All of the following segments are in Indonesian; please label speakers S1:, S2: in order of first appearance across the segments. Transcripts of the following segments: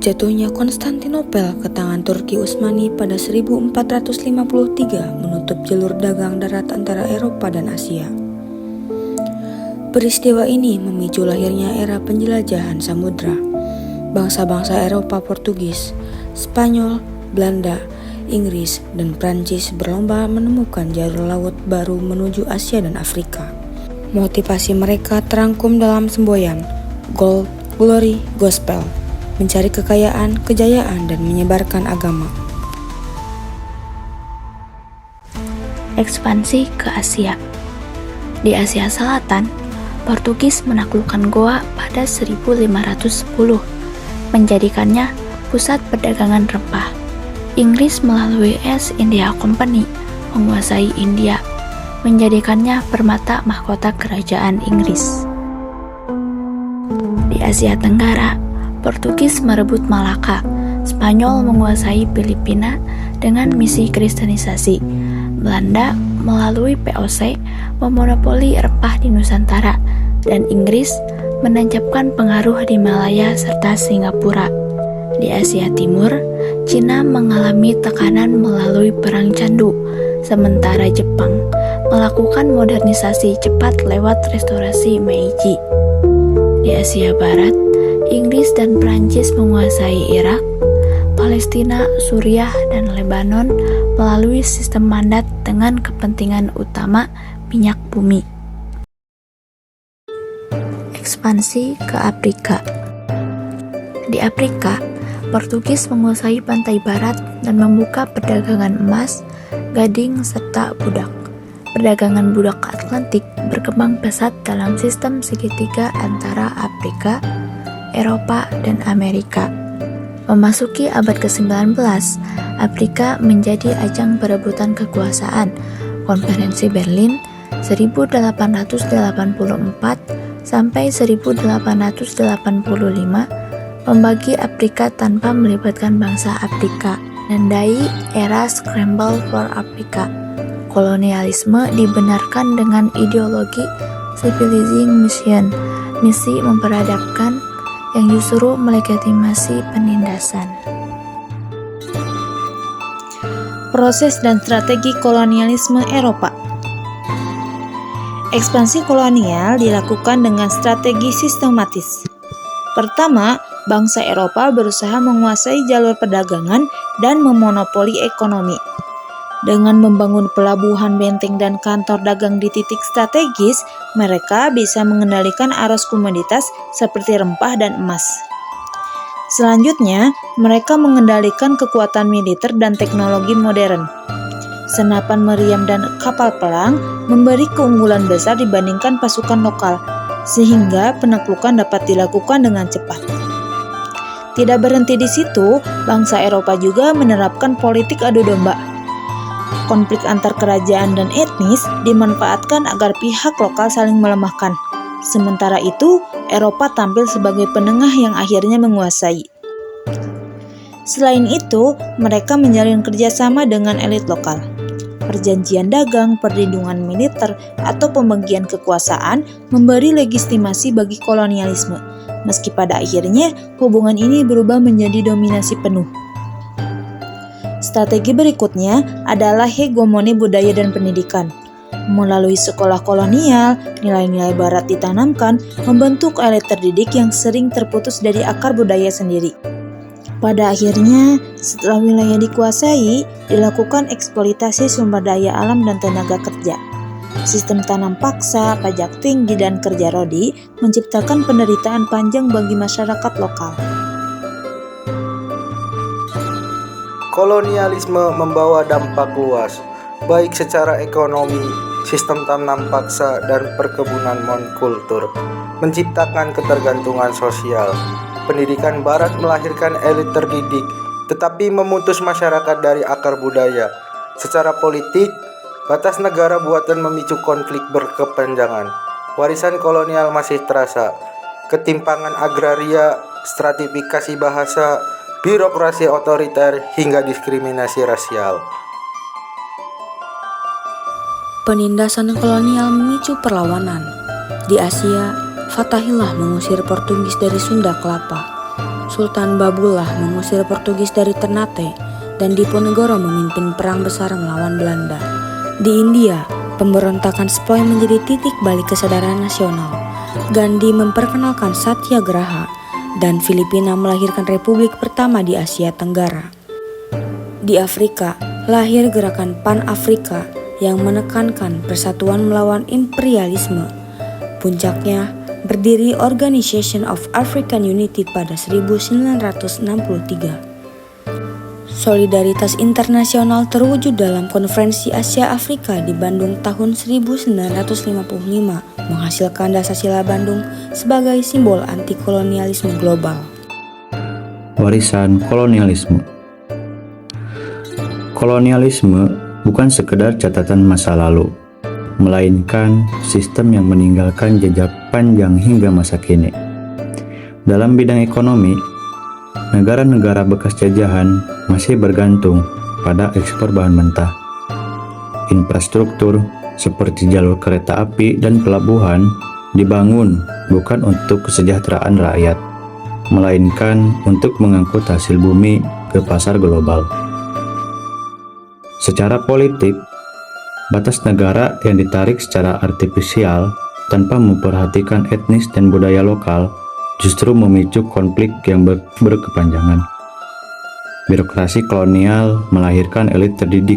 S1: Jatuhnya Konstantinopel ke tangan Turki Utsmani pada 1453 menutup jalur dagang darat antara Eropa dan Asia. Peristiwa ini memicu lahirnya era penjelajahan samudra. Bangsa-bangsa Eropa Portugis, Spanyol, Belanda, Inggris, dan Prancis berlomba menemukan jalur laut baru menuju Asia dan Afrika. Motivasi mereka terangkum dalam semboyan Gold, Glory, Gospel, mencari kekayaan, kejayaan, dan menyebarkan agama.
S2: Ekspansi ke Asia. Di Asia Selatan, Portugis menaklukkan Goa pada 1510, menjadikannya pusat perdagangan rempah. Inggris melalui East India Company menguasai India, menjadikannya permata mahkota kerajaan Inggris. Di Asia Tenggara, Portugis merebut Malaka, Spanyol menguasai Filipina dengan misi kristenisasi, Belanda melalui VOC memonopoli rempah di Nusantara, dan Inggris menancapkan pengaruh di Malaya serta Singapura. Di Asia Timur, Cina mengalami tekanan melalui Perang Candu, sementara Jepang melakukan modernisasi cepat lewat restorasi Meiji. Di Asia Barat, Inggris dan Prancis menguasai Irak, Palestina, Suriah, dan Lebanon melalui sistem mandat dengan kepentingan utama minyak bumi. Ekspansi ke Afrika. Di Afrika, Portugis menguasai pantai barat dan membuka perdagangan emas, gading, serta budak. Perdagangan budak Atlantik berkembang pesat dalam sistem segitiga antara Afrika, Eropa, dan Amerika. Memasuki abad ke-19, Afrika menjadi ajang perebutan kekuasaan. Konferensi Berlin 1884 sampai 1885 membagi Afrika tanpa melibatkan bangsa Afrika. Menandai era Scramble for Africa. Kolonialisme dibenarkan dengan ideologi civilizing mission, misi memperadabkan, yang justru melegitimasi penindasan.
S3: Proses dan strategi kolonialisme Eropa. Ekspansi kolonial dilakukan dengan strategi sistematis. Pertama, bangsa Eropa berusaha menguasai jalur perdagangan dan memonopoli ekonomi. Dengan membangun pelabuhan, benteng, dan kantor dagang di titik strategis, mereka bisa mengendalikan arus komoditas seperti rempah dan emas. Selanjutnya, mereka mengendalikan kekuatan militer dan teknologi modern. Senapan meriam dan kapal perang memberi keunggulan besar dibandingkan pasukan lokal, sehingga penaklukan dapat dilakukan dengan cepat. Tidak berhenti di situ, bangsa Eropa juga menerapkan politik adu domba. Konflik antar kerajaan dan etnis dimanfaatkan agar pihak lokal saling melemahkan. Sementara itu, Eropa tampil sebagai penengah yang akhirnya menguasai. Selain itu, mereka menjalin kerjasama dengan elit lokal. Perjanjian dagang, perlindungan militer, atau pembagian kekuasaan memberi legitimasi bagi kolonialisme, meski pada akhirnya hubungan ini berubah menjadi dominasi penuh. Strategi berikutnya adalah hegemoni budaya dan pendidikan. Melalui sekolah kolonial, nilai-nilai barat ditanamkan, membentuk elit terdidik yang sering terputus dari akar budaya sendiri. Pada akhirnya, setelah wilayah dikuasai, dilakukan eksploitasi sumber daya alam dan tenaga kerja. Sistem tanam paksa, pajak tinggi, dan kerja rodi menciptakan penderitaan panjang bagi masyarakat lokal.
S4: Kolonialisme membawa dampak luas, baik secara ekonomi, sistem tanam paksa, dan perkebunan monokultur, menciptakan ketergantungan sosial. Pendidikan Barat melahirkan elit terdidik, tetapi memutus masyarakat dari akar budaya. Secara politik, batas negara buatan memicu konflik berkepanjangan. Warisan kolonial masih terasa. Ketimpangan agraria, stratifikasi bahasa, birokrasi otoriter, hingga diskriminasi rasial.
S1: Penindasan kolonial memicu perlawanan. Di Asia, Fatahillah mengusir Portugis dari Sunda Kelapa. Sultan Babullah mengusir Portugis dari Ternate dan Diponegoro memimpin perang besar melawan Belanda. Di India, pemberontakan Sepoy menjadi titik balik kesadaran nasional. Gandhi memperkenalkan Satyagraha dan Filipina melahirkan republik pertama di Asia Tenggara. Di Afrika, lahir gerakan Pan-Afrika yang menekankan persatuan melawan imperialisme. Puncaknya, berdiri Organization of African Unity pada 1963. Solidaritas internasional terwujud dalam Konferensi Asia Afrika di Bandung tahun 1955, menghasilkan Dasar Bandung sebagai simbol anti-kolonialisme global.
S5: Warisan kolonialisme. Kolonialisme bukan sekedar catatan masa lalu, melainkan sistem yang meninggalkan jejak panjang hingga masa kini. Dalam bidang ekonomi, negara-negara bekas jajahan masih bergantung pada ekspor bahan mentah. Infrastruktur seperti jalur kereta api dan pelabuhan dibangun bukan untuk kesejahteraan rakyat, melainkan untuk mengangkut hasil bumi ke pasar global. Secara politik, batas negara yang ditarik secara artifisial tanpa memperhatikan etnis dan budaya lokal justru memicu konflik yang berkepanjangan. Birokrasi kolonial melahirkan elit terdidik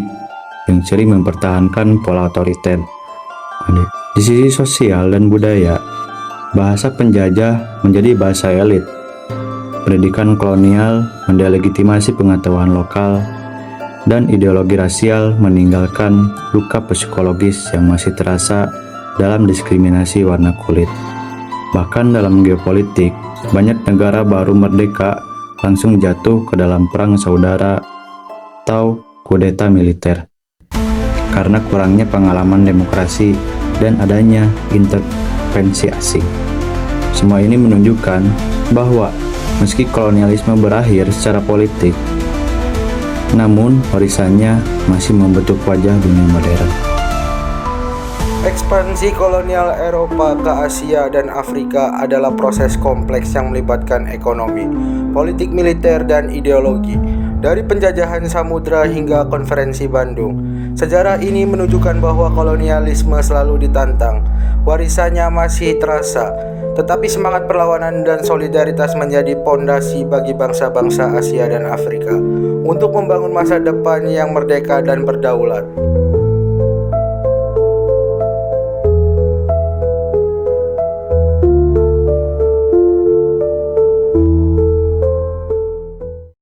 S5: yang sering mempertahankan pola otoriter. Di sisi sosial dan budaya, bahasa penjajah menjadi bahasa elit. Pendidikan kolonial mendelegitimasi pengetahuan lokal, dan ideologi rasial meninggalkan luka psikologis yang masih terasa dalam diskriminasi warna kulit. Bahkan dalam geopolitik, banyak negara baru merdeka langsung jatuh ke dalam perang saudara atau kudeta militer karena kurangnya pengalaman demokrasi dan adanya intervensi asing. Semua ini menunjukkan bahwa meski kolonialisme berakhir secara politik, namun warisannya masih membentuk wajah dunia modern.
S4: Ekspansi kolonial Eropa ke Asia dan Afrika adalah proses kompleks yang melibatkan ekonomi, politik militer, dan ideologi. Dari penjajahan samudra hingga Konferensi Bandung, sejarah ini menunjukkan bahwa kolonialisme selalu ditantang. Warisannya masih terasa, tetapi semangat perlawanan dan solidaritas menjadi pondasi bagi bangsa-bangsa Asia dan Afrika untuk membangun masa depan yang merdeka dan berdaulat.